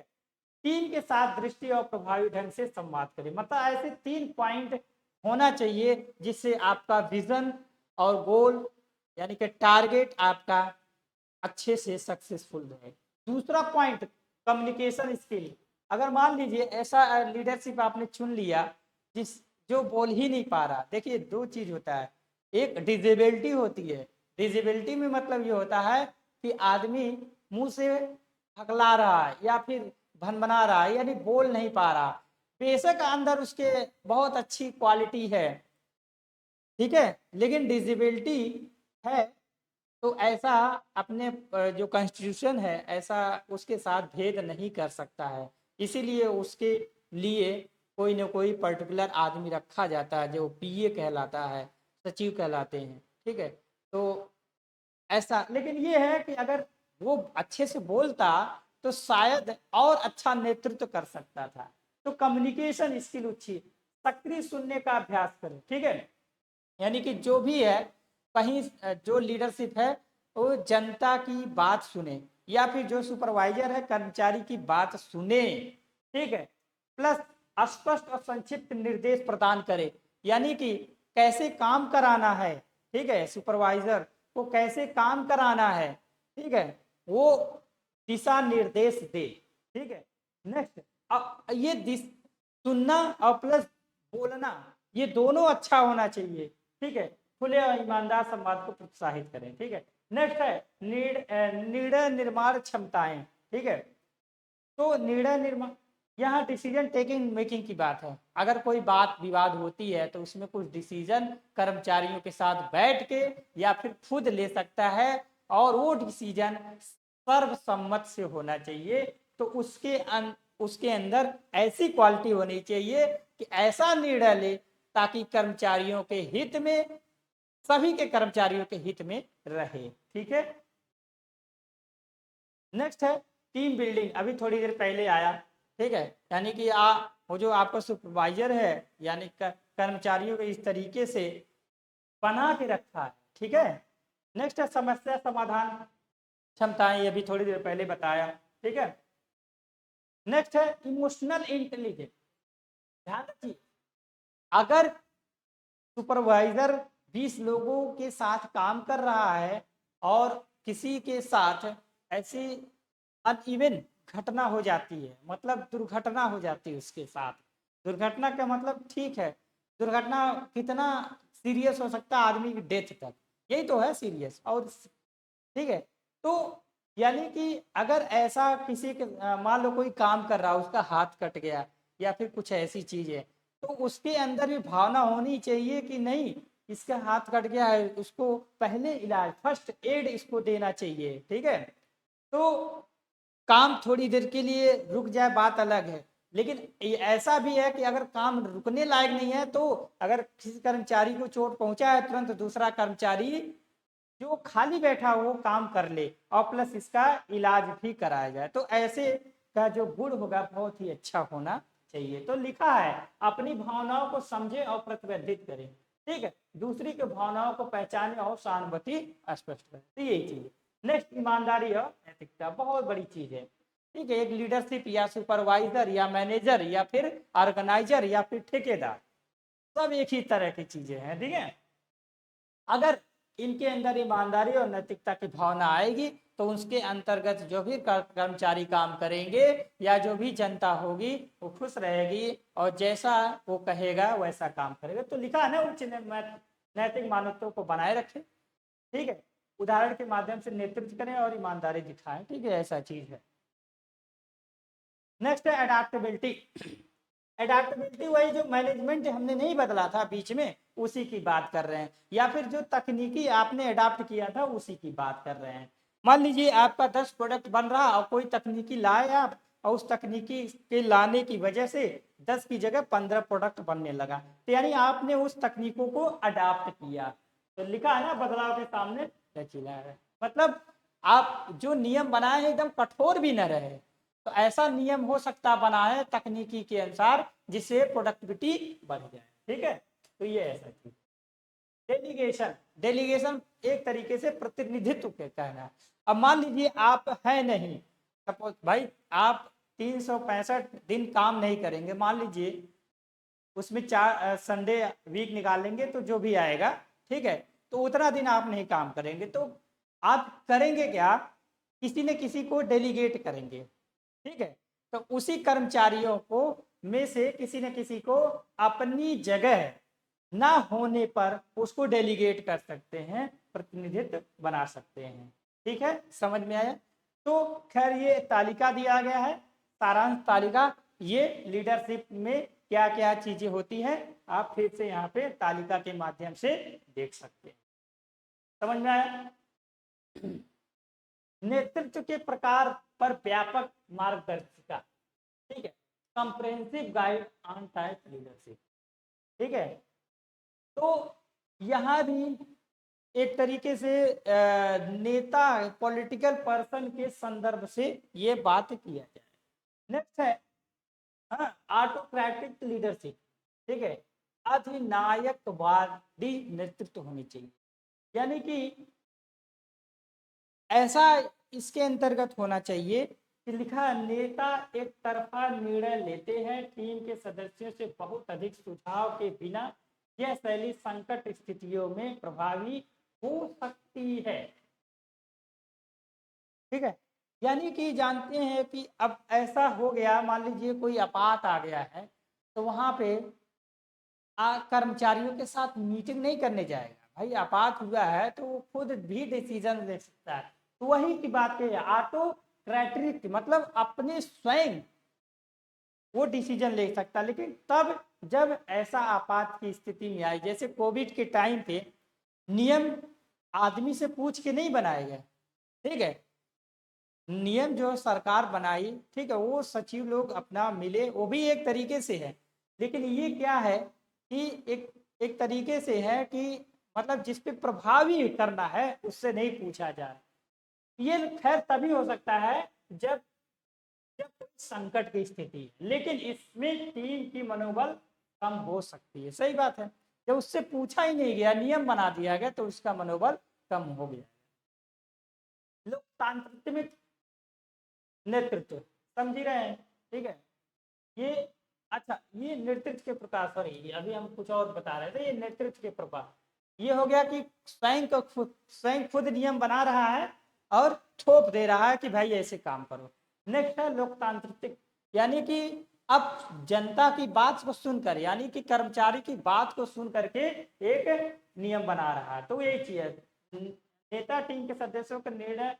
Speaker 1: टीम के साथ दृष्टि और प्रभावी ढंग से संवाद करें, मतलब ऐसे 3 पॉइंट होना चाहिए जिससे आपका विजन और गोल यानी कि टारगेट आपका अच्छे से सक्सेसफुल रहे। दूसरा पॉइंट कम्युनिकेशन स्किल, अगर मान लीजिए ऐसा लीडरशिप आपने चुन लिया जिस जो बोल ही नहीं पा रहा, देखिए 2 चीज होता है, एक डिजेबिलिटी होती है, डिजेबिलिटी में मतलब ये होता है कि आदमी मुंह से हकला रहा है या फिर भनभना रहा है यानी बोल नहीं पा रहा, बेशक अंदर उसके बहुत अच्छी क्वालिटी है, ठीक है, लेकिन डिजेबिलिटी है, तो ऐसा अपने जो कॉन्स्टिट्यूशन है ऐसा उसके साथ भेद नहीं कर सकता है, इसीलिए उसके लिए कोई ना कोई पर्टिकुलर आदमी रखा जाता है जो पीए कहलाता है, सचिव कहलाते हैं। ठीक है, तो ऐसा, लेकिन ये है कि अगर वो अच्छे से बोलता तो शायद और अच्छा नेतृत्व कर सकता था। तो कम्युनिकेशन स्किल अच्छी, सक्रिय सुनने का अभ्यास करें। ठीक है, यानी कि जो भी है कहीं जो लीडरशिप है वो जनता की बात सुने या फिर जो सुपरवाइजर है कर्मचारी की बात सुने। ठीक है, प्लस स्पष्ट और संक्षिप्त निर्देश प्रदान करे, यानी कि कैसे काम कराना है, ठीक है, सुपरवाइजर को कैसे काम कराना है, ठीक है, वो दिशा निर्देश दे। ठीक है, नेक्स्ट ये सुनना और प्लस बोलना ये दोनों अच्छा होना चाहिए। ठीक है, खुले और ईमानदार संवाद को प्रोत्साहित करें। ठीक है, नेक्स्ट है निर्णय निर्माण क्षमताएं। ठीक है, तो निर्णय निर्माण यहाँ डिसीजन टेकिंग मेकिंग की बात है, अगर कोई बात विवाद होती है तो उसमें कुछ डिसीजन कर्मचारियों के साथ बैठ के या फिर खुद ले सकता है और वो डिसीजन सर्वसम्मत से होना चाहिए। तो उसके अंदर ऐसी क्वालिटी होनी चाहिए कि ऐसा निर्णय ले ताकि कर्मचारियों के हित में, सभी के कर्मचारियों के हित में रहे। ठीक है, नेक्स्ट है टीम बिल्डिंग, अभी थोड़ी देर पहले आया। ठीक है, यानी कि वो जो आपका सुपरवाइजर है यानी कर्मचारियों को इस तरीके से बना के रखा है। ठीक है, नेक्स्ट है समस्या समाधान क्षमताएं, ये भी थोड़ी देर पहले बताया। ठीक है, नेक्स्ट है इमोशनल इंटेलिजेंस। ध्यान रखिए, अगर सुपरवाइजर 20 लोगों के साथ काम कर रहा है और किसी के साथ ऐसी अनइवन घटना हो जाती है, मतलब दुर्घटना हो जाती है उसके साथ, दुर्घटना का मतलब ठीक है, दुर्घटना कितना सीरियस हो सकता है, आदमी की डेथ तक, यही तो है सीरियस। और ठीक है, तो यानी कि अगर ऐसा किसी के मान लो कोई काम कर रहा है उसका हाथ कट गया या फिर कुछ ऐसी चीज है, तो उसके अंदर भी भावना होनी चाहिए कि नहीं इसका हाथ कट गया है, उसको पहले इलाज फर्स्ट एड इसको देना चाहिए। ठीक है, तो काम थोड़ी देर के लिए रुक जाए बात अलग है, लेकिन ऐसा भी है कि अगर काम रुकने लायक नहीं है तो अगर किसी कर्मचारी को चोट पहुंचा है तुरंत दूसरा कर्मचारी जो खाली बैठा हो वो काम कर ले और प्लस इसका इलाज भी कराया जाए। तो ऐसे का जो गुण होगा बहुत ही अच्छा होना चाहिए। तो लिखा है अपनी भावनाओं को समझे और प्रतिबंधित करें, ठीक है, दूसरी के भावनाओं को पहचाने और सहानुभूति स्पष्ट करें। तो यही चीज। नेक्स्ट, ईमानदारी और नैतिकता, बहुत बड़ी चीज है, ठीक है। एक लीडरशिप या सुपरवाइजर या मैनेजर या फिर ऑर्गेनाइजर या फिर ठेकेदार, सब एक ही तरह की चीजें हैं, ठीक है। अगर इनके अंदर ईमानदारी और नैतिकता की भावना आएगी तो उसके अंतर्गत जो भी कर्मचारी काम करेंगे या जो भी जनता होगी वो खुश रहेगी और जैसा वो कहेगा वैसा काम करेगा। तो लिखा है ना, उच्च नैतिक मानवता को बनाए रखें, ठीक है, उदाहरण के माध्यम से नेतृत्व करें और ईमानदारी दिखाएं, ठीक है, ऐसा चीज है। नेक्स्ट है अडेप्टेबिलिटी। अडेप्टेबिलिटी वही जो मैनेजमेंट हमने नहीं बदला था बीच में, उसी की बात कर रहे हैं, या फिर जो तकनीकी आपने अडाप्ट किया था उसी की बात कर रहे हैं। मान लीजिए आपका 10 प्रोडक्ट बन रहा और कोई तकनीकी लाए आप, और उस तकनीकी के लाने की वजह से 10 की जगह 15 प्रोडक्ट बनने लगा, तो यानी आपने उस तकनीकों को अडाप्ट किया। तो लिखा है ना, बदलाव के सामने लचीला है, मतलब आप जो नियम बनाए हैं एकदम कठोर भी न रहे, तो ऐसा नियम हो सकता बना है तकनीकी के अनुसार जिससे प्रोडक्टिविटी बढ़ जाए, ठीक है। तो ये ऐसा चीज। डेलीगेशन, डेलीगेशन एक तरीके से प्रतिनिधित्व के कहना है। अब मान लीजिए आप है नहीं, सपोज भाई आप 365 दिन काम नहीं करेंगे, मान लीजिए उसमें 4 संडे वीक निकालेंगे तो जो भी आएगा, ठीक है, तो उतना दिन आप नहीं काम करेंगे, तो आप करेंगे क्या, किसी न किसी को डेलीगेट करेंगे, ठीक है। तो उसी कर्मचारियों को में से किसी न किसी को अपनी जगह ना होने पर उसको डेलीगेट कर सकते हैं, प्रतिनिधित्व बना सकते हैं, ठीक है, समझ में आया। तो खैर ये तालिका दिया गया है, सारांश तालिका, ये लीडरशिप में क्या क्या चीजें होती हैं आप फिर से यहाँ पे तालिका के माध्यम से देख सकते हैं। समझ में आया। नेतृत्व के प्रकार पर व्यापक मार्गदर्शिका, ठीक है, comprehensive guide on type leadership, ठीक है। तो यहाँ भी एक तरीके से नेता पॉलिटिकल पर्सन के संदर्भ से ये बात किया जाए। नेक्स्ट है ऑटोक्रेटिक लीडरशिप, ठीक है, अधिनायकवादी नेतृत्व होनी चाहिए, यानी कि ऐसा इसके अंतर्गत होना चाहिए कि लिखा नेता एक तरफा निर्णय लेते हैं, टीम के सदस्यों से बहुत अधिक सुझाव के बिना, यह शैली संकट स्थितियों में प्रभावी हो सकती है, ठीक है। यानी कि जानते हैं कि अब ऐसा हो गया, मान लीजिए कोई आपात आ गया है तो वहां पे कर्मचारियों के साथ मीटिंग नहीं करने जाएगा, भाई आपात हुआ है तो वो खुद भी डिसीजन ले सकता है। तो वही की बात है, ऑटोक्रेटिक मतलब अपने स्वयं वो डिसीजन ले सकता, लेकिन तब जब ऐसा आपात की स्थिति में आई, जैसे कोविड के टाइम पे नियम आदमी से पूछ के नहीं बनाए गए, ठीक है, नियम जो सरकार बनाई, ठीक है, वो सचिव लोग अपना मिले, वो भी एक तरीके से है, लेकिन ये क्या है कि एक तरीके से है कि मतलब जिस पे प्रभावी करना है उससे नहीं पूछा जा रहा। ये खैर तभी हो सकता है जब जब कोई संकट की स्थिति है, लेकिन इसमें टीम की मनोबल कम हो सकती है, सही बात है। जब उससे पूछा ही नहीं गया, नियम बना दिया गया, तो उसका मनोबल कम हो गया। लोकतांत्रिक में नेतृत्व समझ ही रहे हैं, ठीक है। ये अच्छा, ये नेतृत्व के प्रकार, सॉरी अभी हम कुछ और बता रहे थे, ये नेतृत्व के प्रकार ये हो गया कि स्वयं खुद नियम बना रहा है और थोप दे रहा है कि भाई ऐसे काम करो। नेक्स्ट है लोकतांत्रिक, यानी कि अब जनता की बात को सुनकर, यानी कि कर्मचारी की बात को सुन करके एक नियम बना रहा है। तो यही चीज है, नेता टीम के सदस्यों का निर्णय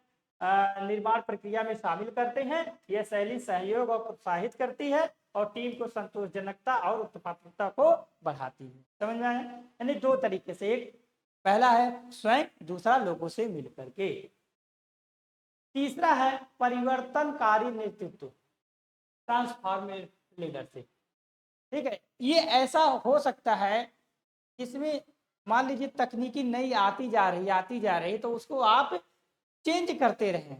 Speaker 1: निर्माण प्रक्रिया में शामिल करते हैं, यह शैली सहयोग और प्रोत्साहित करती है और टीम को संतोषजनकता और उत्पादकता को बढ़ाती है। समझ में आया, यानी दो तरीके से, एक पहला है स्वयं, दूसरा लोगों से मिलकर के। तीसरा है परिवर्तनकारी नेतृत्व, ट्रांसफॉर्मेटिव लीडरशिप, ठीक है। ये ऐसा हो सकता है जिसमें मान लीजिए तकनीकी नई आती जा रही तो उसको आप चेंज करते रहें।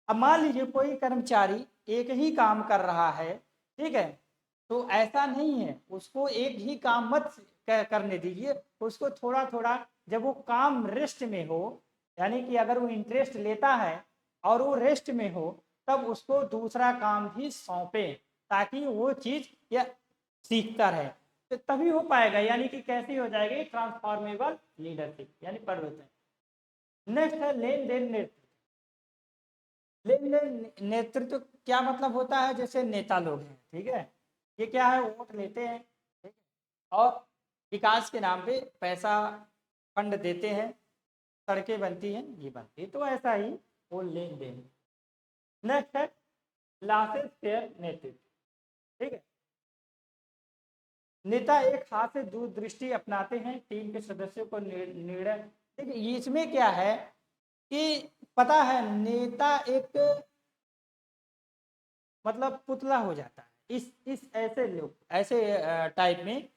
Speaker 1: अब मान लीजिए कोई कर्मचारी एक ही काम कर रहा है, ठीक है, तो ऐसा नहीं है, उसको एक ही काम मत करने दीजिए, उसको थोड़ा थोड़ा, जब वो काम रेस्ट में हो, यानी कि अगर वो इंटरेस्ट लेता है और वो रेस्ट में हो, तब उसको दूसरा काम भी सौंपे, ताकि वो चीज या सीखता रहे, तो तभी हो पाएगा। यानी कि कैसी हो जाएगी, ट्रांसफॉर्मेबल लीडरशिप यानी परिवर्तन। नेक्स्ट है लेन देन नेतृत्व। लेन देन नेतृत्व क्या मतलब होता है, जैसे नेता लोग हैं, ठीक है, ये क्या है, वोट लेते हैं, ठीक है, और विकास के नाम पे पैसा फंड देते हैं, सड़कें बनती हैं, ये बनती है, तो ऐसा ही वो लेन देन। नेक्स्ट है लासेस फेयर नेतृत्व, ठीक है, नेता एक हाथ से दूरदृष्टि अपनाते हैं, टीम के सदस्यों को निर्णय, देखिए इसमें क्या है कि पता है नेता एक मतलब पुतला हो जाता है, इस ऐसे लोग ऐसे टाइप में,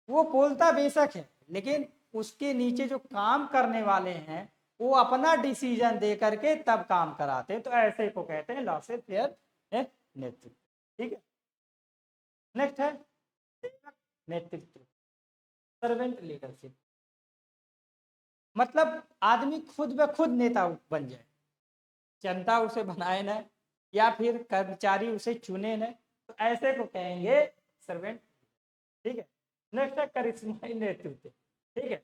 Speaker 1: वो बोलता बेशक है, लेकिन उसके नीचे जो काम करने वाले हैं वो अपना डिसीजन दे करके तब काम कराते हैं, तो ऐसे को कहते हैं लॉ से फेयर नेतृत्व, ठीक है। नेक्स्ट है सेवक नेतृत्व, सर्वेंट लीडरशिप, मतलब आदमी खुद ब खुद नेता बन जाए, जनता उसे बनाए न, या फिर कर्मचारी उसे चुने न, तो ऐसे को कहेंगे सर्वेंट, ठीक है। नेक्स्ट है करिश्माई नेतृत्व, ठीक है,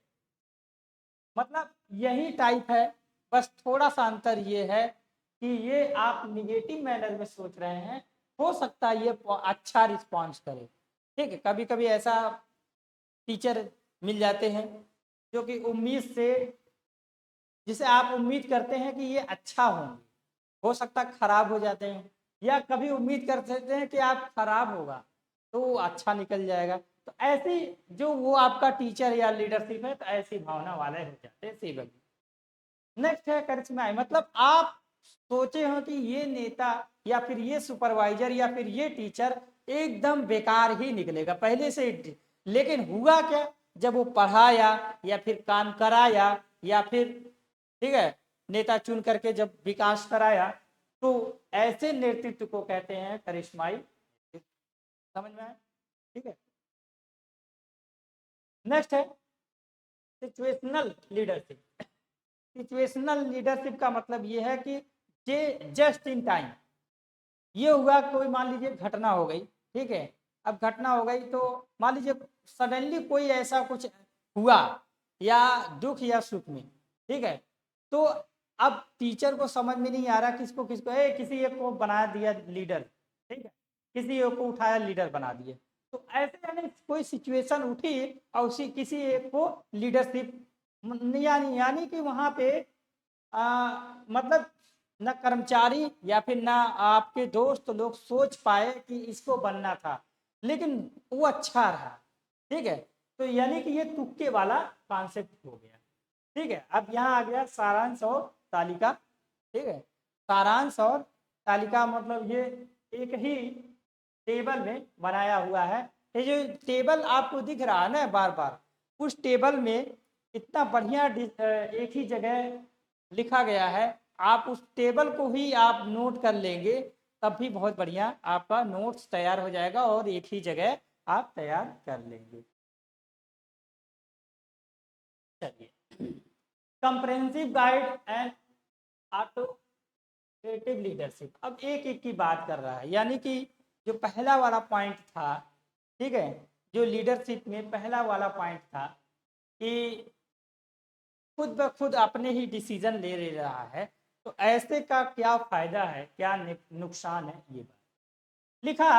Speaker 1: मतलब यही टाइप है, बस थोड़ा सा अंतर ये है कि ये आप निगेटिव मैनर में सोच रहे हैं, हो सकता है ये अच्छा रिस्पॉन्स करे, ठीक है। कभी कभी ऐसा टीचर मिल जाते हैं जो कि उम्मीद से, जिसे आप उम्मीद करते हैं कि ये अच्छा होंगे, हो सकता खराब हो जाते हैं, या कभी उम्मीद कर सकते हैं कि आप खराब होगा तो वो अच्छा निकल जाएगा, तो ऐसी जो वो आपका टीचर या लीडरशिप है, तो ऐसी भावना वाले हो जाते हैं सेवक। नेक्स्ट है करिश्मा, मतलब आप सोचे हो कि ये नेता या फिर ये सुपरवाइजर या फिर ये टीचर एकदम बेकार ही निकलेगा पहले से, लेकिन हुआ क्या, जब वो पढ़ाया या फिर काम कराया या फिर, ठीक है, नेता चुन करके जब विकास कराया, तो ऐसे नेतृत्व को कहते हैं करिश्माई, समझ में आया, ठीक है। नेक्स्ट है सिचुएशनल लीडरशिप। सिचुएशनल लीडरशिप का मतलब ये है कि जे जस्ट इन टाइम, ये हुआ कोई मान लीजिए घटना हो गई, ठीक है, अब घटना हो गई तो मान लीजिए सडनली कोई ऐसा कुछ हुआ, या दुख या सुख में, ठीक है, तो अब टीचर को समझ में नहीं आ रहा किसको किसको, किसी एक को बना दिया लीडर, ठीक है, किसी एक को उठाया लीडर बना दिए, तो ऐसे यानी कोई सिचुएशन उठी और उसी किसी एक को लीडरशिप, यानी यानी कि वहां पे मतलब न कर्मचारी या फिर ना आपके दोस्त लोग सोच पाए कि इसको बनना था, लेकिन वो अच्छा रहा, ठीक है, तो यानी कि ये तुक्के वाला कॉन्सेप्ट हो गया, ठीक है। अब यहाँ आ गया सारांश और तालिका, ठीक है, सारांश और तालिका मतलब ये एक ही टेबल में बनाया हुआ है, ये जो टेबल आपको दिख रहा है ना बार बार, उस टेबल में इतना बढ़िया एक ही जगह लिखा गया है, आप उस टेबल को ही आप नोट कर लेंगे, तब भी बहुत बढ़िया आपका नोट्स तैयार हो जाएगा और एक ही जगह आप तैयार कर लेंगे। चलिए, कंप्रेहेंसिव गाइड एंड ऑटोक्रेटिव लीडरशिप, अब एक एक की बात कर रहा है, यानी कि जो पहला वाला पॉइंट था, ठीक है, जो लीडरशिप में पहला वाला पॉइंट था कि खुद ब खुद अपने ही डिसीजन ले रहा है, तो ऐसे का क्या फायदा है, क्या नुकसान है, ये बात लिखा।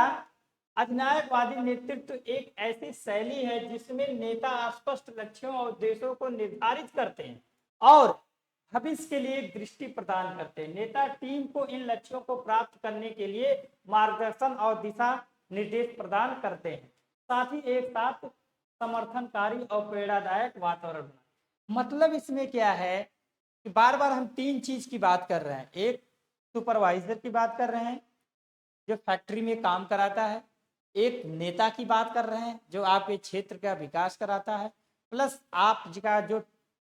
Speaker 1: अधिनायकवादी नेतृत्व एक ऐसी शैली है जिसमें नेता स्पष्ट लक्ष्यों और उद्देश्यों को निर्धारित करते हैं और भविष्य के लिए एक दृष्टि प्रदान करते हैं। नेता टीम को इन लक्ष्यों को प्राप्त करने के लिए मार्गदर्शन और दिशा निर्देश प्रदान करते हैं, साथ ही एक साथ समर्थनकारी और प्रेरणादायक वातावरण। मतलब इसमें क्या है कि बार बार हम तीन चीज की बात कर रहे हैं, एक सुपरवाइजर की बात कर रहे हैं जो फैक्ट्री में काम कराता है, एक नेता की बात कर रहे हैं जो आपके क्षेत्र का विकास कराता है, प्लस आपका जो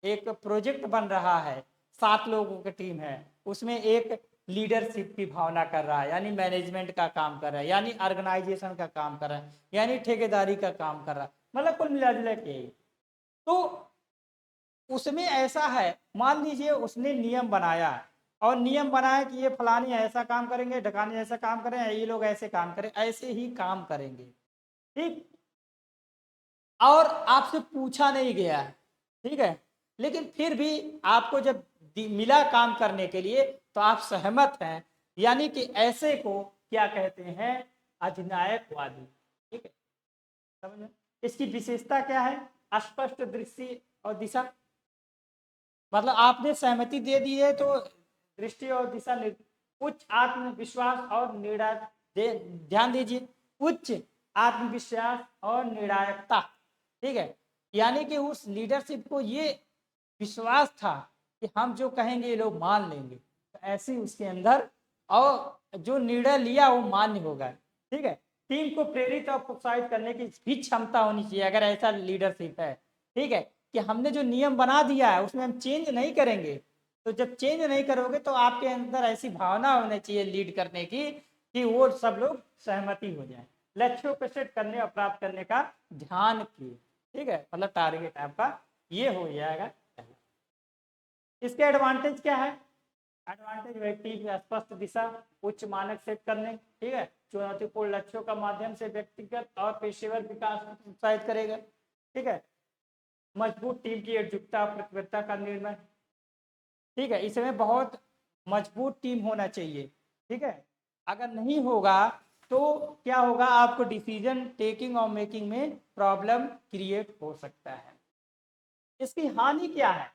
Speaker 1: एक प्रोजेक्ट बन रहा है, 7 लोगों की टीम है, उसमें एक लीडरशिप की भावना कर रहा है, यानी मैनेजमेंट का काम कर रहा है, यानी ऑर्गेनाइजेशन का काम कर रहा है, यानी ठेकेदारी का काम कर रहा है, मतलब कुल मिला जुला के। तो उसमें ऐसा है, मान लीजिए उसने नियम बनाया और नियम बनाया कि ये फलानी ऐसा काम करेंगे, ढकानी ऐसा काम करें, ये लोग ऐसे काम करें, ऐसे ही काम करेंगे, ठीक, और आपसे पूछा नहीं गया, ठीक है, लेकिन फिर भी आपको जब मिला काम करने के लिए तो आप सहमत हैं, यानी कि ऐसे को क्या कहते हैं, अधिनायकवादी, ठीक है, समझ में? इसकी विशेषता क्या है, स्पष्ट दृष्टि और दिशा, मतलब आपने सहमति दे दी है तो दृष्टि और दिशा, उच्च आत्मविश्वास और ध्यान दीजिए, उच्च आत्मविश्वास और निर्णायकता, ठीक है, यानी कि उस लीडरशिप को ये विश्वास था कि हम जो कहेंगे ये लोग मान लेंगे, तो ऐसे उसके अंदर, और जो निर्णय लिया वो मान्य होगा, ठीक है। टीम को प्रेरित और प्रोत्साहित करने की भी क्षमता होनी चाहिए, अगर ऐसा लीडरशिप है, ठीक है, कि हमने जो नियम बना दिया है उसमें हम चेंज नहीं करेंगे, तो जब चेंज नहीं करोगे तो आपके अंदर ऐसी भावना होनी चाहिए लीड करने की कि वो सब लोग सहमति हो जाए, लक्ष्यों को सेट करने और प्राप्त करने का ध्यान किए, ठीक है, मतलब टारगेट आपका ये हो जाएगा। इसके एडवांटेज क्या है, एडवांटेज व्यक्ति की स्पष्ट दिशा, उच्च मानक सेट करने, ठीक है, चुनौतीपूर्ण लक्ष्यों का माध्यम से व्यक्तिगत और पेशेवर विकास को प्रोत्साहित करेगा, ठीक है, मजबूत टीम की एकजुटता और प्रतिबद्धता का निर्णय, ठीक है, इसमें बहुत मजबूत टीम होना चाहिए, ठीक है, अगर नहीं होगा तो क्या होगा, आपको डिसीजन टेकिंग और मेकिंग में प्रॉब्लम क्रिएट हो सकता है। इसकी हानि क्या है,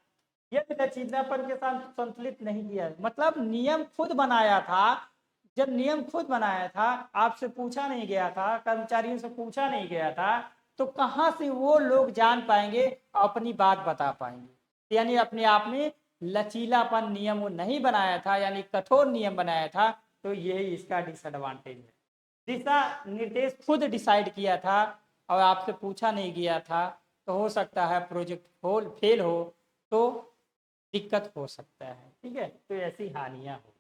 Speaker 1: यदि लचीलापन के साथ संतुलित नहीं किया, मतलब नियम खुद बनाया था, जब नियम खुद बनाया था, आपसे पूछा नहीं गया था, कर्मचारियों से पूछा नहीं गया था, तो कहाँ से वो लोग जान पाएंगे, अपनी बात बता पाएंगे, यानी अपने आप में लचीलापन नियम वो नहीं बनाया था, यानी कठोर नियम बनाया था, तो यही इसका डिसएडवांटेज है। दिशा निर्देश खुद डिसाइड किया था और आपसे पूछा नहीं गया था, तो हो सकता है प्रोजेक्ट फेल हो, तो दिक्कत हो सकता है, ठीक है, तो ऐसी हानियां हो।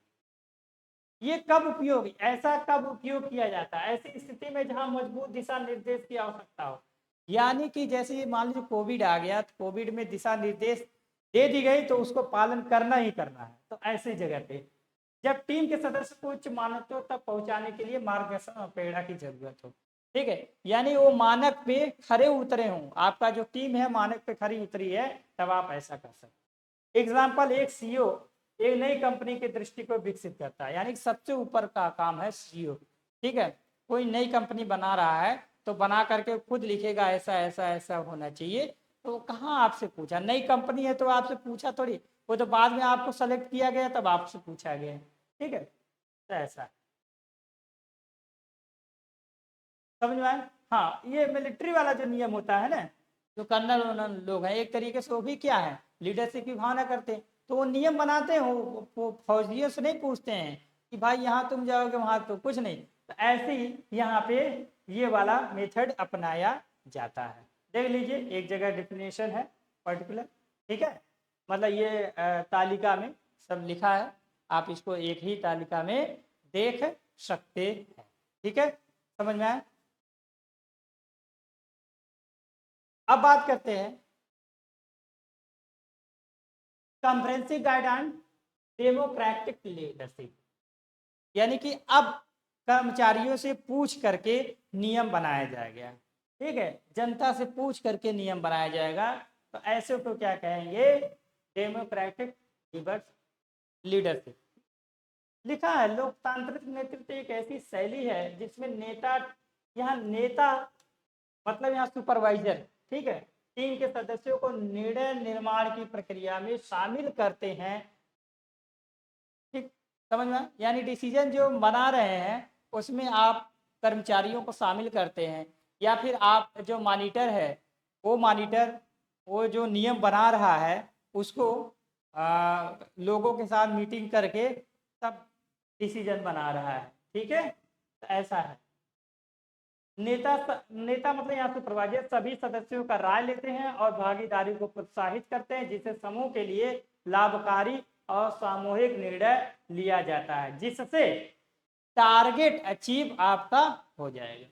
Speaker 1: ये कब उपयोग, ऐसा कब उपयोग किया जाता है, ऐसी स्थिति में जहां मजबूत दिशा निर्देश की आवश्यकता हो, यानी कि जैसे मान लीजिए कोविड आ गया, तो कोविड में दिशा निर्देश दे दी गई तो उसको पालन करना ही करना है, तो ऐसी जगह पे जब टीम के सदस्य को उच्च मानकों तक पहुंचाने के लिए मार्गदर्शन और प्रेरणा की जरूरत हो, ठीक है, यानी वो मानक पे खरे उतरे हों, आपका जो टीम है मानक पे खरी उतरी है, तब आप ऐसा कर सकते। एग्जाम्पल, एक सीईओ एक नई कंपनी की दृष्टि को विकसित करता है, यानी सबसे ऊपर का काम है सीईओ, ठीक है, कोई नई कंपनी बना रहा है तो बना करके खुद लिखेगा ऐसा ऐसा ऐसा होना चाहिए, तो कहाँ आपसे पूछा, नई कंपनी है तो आपसे पूछा थोड़ी, वो तो बाद में आपको सेलेक्ट किया गया तब आपसे पूछा गया, ठीक है, तो ऐसा समझ में आए। हाँ, ये मिलिट्री वाला जो नियम होता है ना, जो कर्नल लोग हैं एक तरीके से वो भी क्या है, लीडरशिप की भावना करते हैं, तो वो नियम बनाते हैं, वो फौजियों से नहीं पूछते हैं कि भाई यहाँ तुम जाओगे वहां तो कुछ नहीं, तो ऐसे ही यहाँ पे ये वाला मेथड अपनाया जाता है। देख लीजिए, एक जगह डिफिनेशन है पर्टिकुलर, ठीक है, मतलब ये तालिका में सब लिखा है, आप इसको एक ही तालिका में देख सकते हैं, ठीक है, समझ में आया। अब बात करते हैं कॉम्प्रेहेंसिव गाइडलाइन डेमोक्रेटिक लीडरशिप, यानी कि अब कर्मचारियों से पूछ करके नियम बनाया जाएगा, ठीक है, जनता से पूछ करके नियम बनाया जाएगा, तो ऐसे को क्या कहेंगे, डेमोक्रेटिक लीडरशिप। लिखा है, लोकतांत्रिक नेतृत्व एक ऐसी शैली है जिसमें नेता, यहाँ नेता मतलब यहाँ सुपरवाइजर, ठीक है, टीम के सदस्यों को निर्णय निर्माण की प्रक्रिया में शामिल करते हैं, ठीक, समझ में, यानी डिसीजन जो बना रहे हैं उसमें आप कर्मचारियों को शामिल करते हैं, या फिर आप जो मॉनिटर है, वो मॉनिटर वो जो नियम बना रहा है उसको लोगों के साथ मीटिंग करके तब डिसीजन बना रहा है, ठीक है, तो ऐसा है। नेता मतलब यहाँ सुपरवाइजर सभी सदस्यों का राय लेते हैं और भागीदारी को प्रोत्साहित करते हैं, जिससे समूह के लिए लाभकारी और सामूहिक निर्णय लिया जाता है, जिससे टारगेट अचीव आपका हो जाएगा।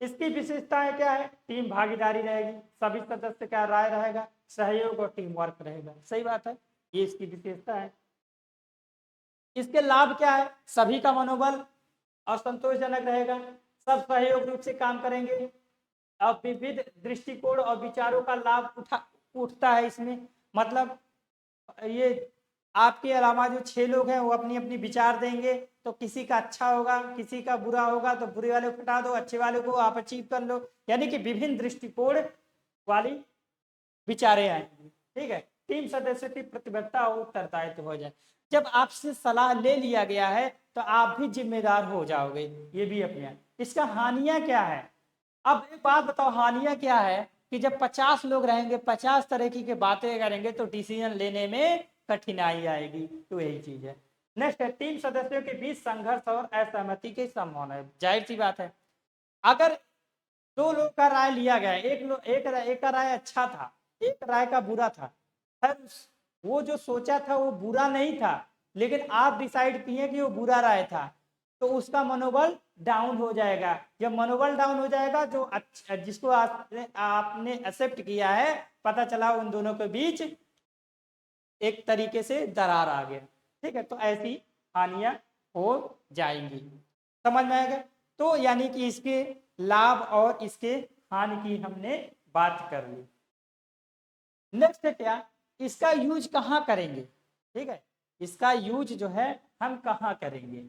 Speaker 1: इसकी विशेषताएं क्या है? टीम भागीदारी रहेगी, सभी सदस्य का राय रहेगा, सहयोग और टीम वर्क रहेगा। सही बात है, ये इसकी विशेषता है। इसके लाभ क्या है? सभी का मनोबल और संतोषजनक रहेगा, सब सहयोग रूप से काम करेंगे, अब विविध दृष्टिकोण और विचारों का लाभ उठता है इसमें। मतलब ये आपके अलावा जो 6 लोग हैं वो अपनी अपनी विचार देंगे, तो किसी का अच्छा होगा, किसी का बुरा होगा, तो बुरे वाले को हटा दो, अच्छे वाले को आप अचीव कर लो, यानी कि विभिन्न दृष्टिकोण वाली विचारें आएंगी। ठीक है, टीम सदस्य की प्रतिबद्धता और उत्तरदायित्व हो जाए। जब आपसे सलाह ले लिया गया है तो आप भी जिम्मेदार हो जाओगे, ये भी अपने। इसका हानियां क्या है? अब एक बात बताओ, हानियां क्या है? कि जब 50 लोग रहेंगे, 50 तरह की बातें करेंगे, तो डिसीजन लेने में कठिनाई आएगी। तो यही चीज है। नेक्स्ट है, टीम सदस्यों के बीच संघर्ष और असहमति की संभावना है। जाहिर सी बात है, अगर 2 लोग का राय लिया गया, एक का राय अच्छा था, एक राय का बुरा था, वो जो सोचा था वो बुरा नहीं था, लेकिन आप डिसाइड किए कि वो बुरा राय था, तो उसका मनोबल डाउन हो जाएगा। जब मनोबल डाउन हो जाएगा, जो अच्छा जिसको आपने एक्सेप्ट किया है, पता चला उन दोनों के बीच एक तरीके से दरार आ गया। ठीक है, तो ऐसी हानियां हो जाएंगी। समझ में आएगा? तो यानी कि इसके लाभ और इसके हानि की हमने बात कर ली। नेक्स्ट है क्या, इसका यूज कहाँ करेंगे? ठीक है, इसका यूज जो है हम कहाँ करेंगे?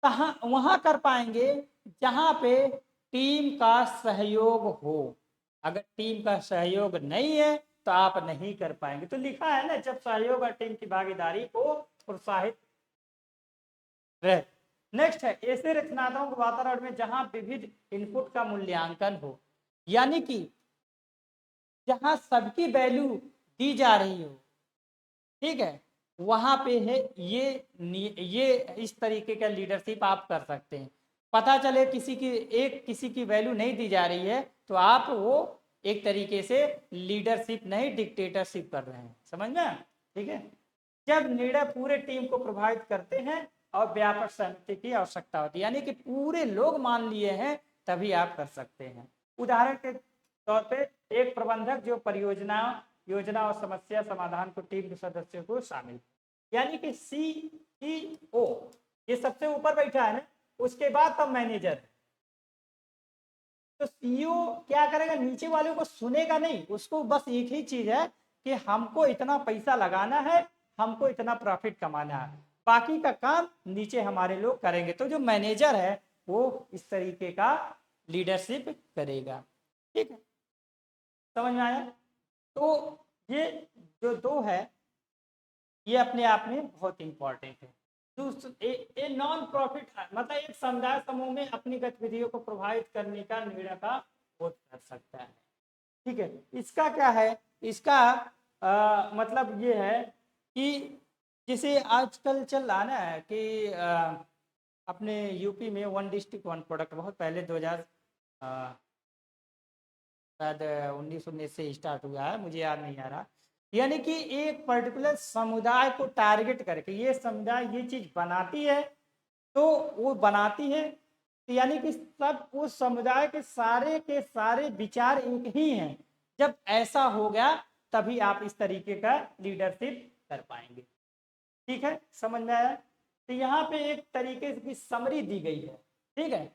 Speaker 1: कहाँ वहां कर पाएंगे जहां पे टीम का सहयोग हो। अगर टीम का सहयोग नहीं है तो आप नहीं कर पाएंगे। तो लिखा है ना, जब सहयोग और टीम की भागीदारी को प्रोत्साहित रहे। नेक्स्ट है, ऐसे रचनात्मक वातावरण में जहां विविध इनपुट का मूल्यांकन हो, यानी कि जहां सबकी वैल्यू दी जा रही हो। ठीक है, वहां पे है ये इस तरीके का लीडरशिप आप कर सकते हैं। पता चले किसी की वैल्यू नहीं दी जा रही है, तो आप वो एक तरीके से लीडरशिप नहीं, डिक्टेटरशिप कर रहे हैं। समझ में? ठीक है, जब निर्णय पूरे टीम को प्रभावित करते हैं और व्यापक सहमति की आवश्यकता होती है, यानी कि पूरे लोग मान लिए हैं, तभी आप कर सकते हैं। उदाहरण के तौर पे एक प्रबंधक जो परियोजना योजना और समस्या समाधान को टीम के सदस्यों को शामिल, यानी कि CEO ये सबसे ऊपर बैठा है ना, उसके बाद तब मैनेजर। तो CEO क्या करेगा? नीचे वाले को सुनेगा नहीं, उसको बस एक ही चीज है कि हमको इतना पैसा लगाना है, हमको इतना प्रॉफिट कमाना है, बाकी का काम नीचे हमारे लोग करेंगे। तो जो मैनेजर है वो इस तरीके का लीडरशिप करेगा। ठीक है, समझ में आया? तो ये जो 2 है, ये अपने आप में बहुत इंपॉर्टेंट है। ए नॉन प्रॉफिट मतलब एक समुदाय समूह में अपनी गतिविधियों को प्रभावित करने का निर्णय का बोध कर सकता है। ठीक है, इसका क्या है? इसका मतलब ये है कि जैसे आजकल चल रहा ना कि अपने यूपी में 1 डिस्ट्रिक्ट 1 प्रोडक्ट, बहुत पहले 2000 शायद 1919 से स्टार्ट हुआ है, मुझे याद नहीं आ रहा। यानी कि एक पर्टिकुलर समुदाय को टारगेट करके ये समुदाय ये चीज बनाती है, तो वो बनाती है, तो यानी कि सब उस समुदाय के सारे विचार एक ही हैं। जब ऐसा हो गया, तभी आप इस तरीके का लीडरशिप कर पाएंगे। ठीक है, समझ में आया? तो यहाँ पे एक तरीके की समरी दी गई है। ठीक है,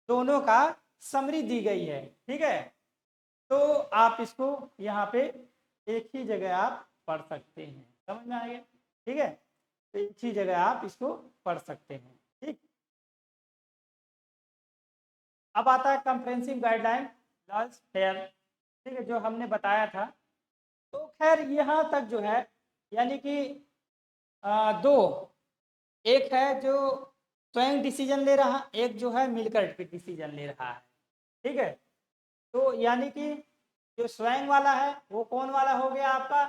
Speaker 1: दोनों का समरी दी गई है। ठीक है, तो आप इसको यहाँ पे एक ही जगह आप पढ़ सकते हैं। समझ में आ गया? ठीक है, तो एक ही जगह आप इसको पढ़ सकते हैं। ठीक, अब आता है कंप्रेहेंसिव गाइडलाइन लॉज फेयर। ठीक है, जो हमने बताया था। तो खैर यहाँ तक जो है, यानी कि 2, एक है जो स्वयं डिसीजन ले रहा, एक जो है मिलकर डिसीजन ले रहा है। ठीक है, तो यानी कि जो स्वयं वाला है वो कौन वाला हो गया आपका?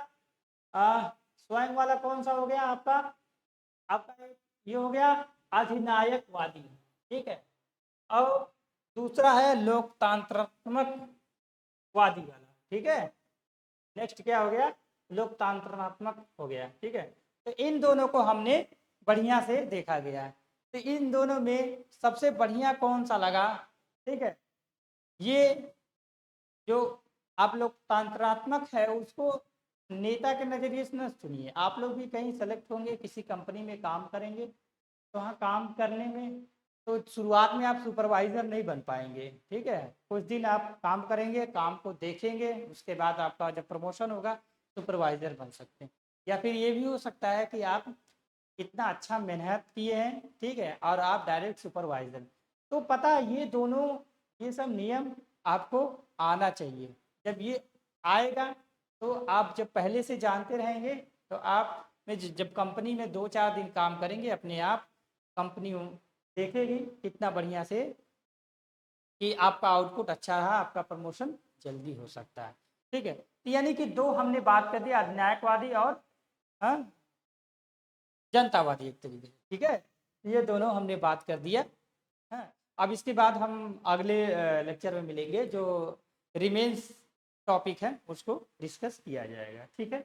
Speaker 1: स्वयं वाला कौन सा हो गया आपका? आपका ये हो गया अधिनायकवादी। ठीक है, और दूसरा है लोकतांत्रात्मक वादी वाला, ठीक है। नेक्स्ट क्या हो गया, लोकतांत्रात्मक हो गया, ठीक है। तो इन दोनों को हमने बढ़िया से देखा गया है। तो इन दोनों में सबसे बढ़िया कौन सा लगा, ठीक है। ये जो आप लोकतांत्रात्मक है उसको नेता के नज़रिए से न सुनिए। आप लोग भी कहीं सेलेक्ट होंगे, किसी कंपनी में काम करेंगे, तो वहाँ काम करने में तो शुरुआत में आप सुपरवाइज़र नहीं बन पाएंगे, ठीक है। कुछ दिन आप काम करेंगे, काम को देखेंगे, उसके बाद आपका जब प्रमोशन होगा सुपरवाइज़र बन सकते हैं। या फिर ये भी हो सकता है कि आप इतना अच्छा मेहनत किए हैं, ठीक है, और आप डायरेक्ट सुपरवाइज़र। तो पता है ये दोनों, ये सब नियम आपको आना चाहिए। जब ये आएगा तो आप जब पहले से जानते रहेंगे तो आप में जब कंपनी में 2-4 दिन काम करेंगे, अपने आप कंपनी देखेगी कितना बढ़िया से कि आपका आउटपुट अच्छा रहा, आपका प्रमोशन जल्दी हो सकता है, ठीक है। तो यानी कि दो हमने बात कर दी, अधिनायकवादी और हाँ जनतावादी एक तरीके से, ठीक है। ये दोनों हमने बात कर दिया। हाँ, अब इसके बाद हम अगले लेक्चर में मिलेंगे, जो रिमेन्स टॉपिक है उसको डिस्कस किया जाएगा, ठीक है।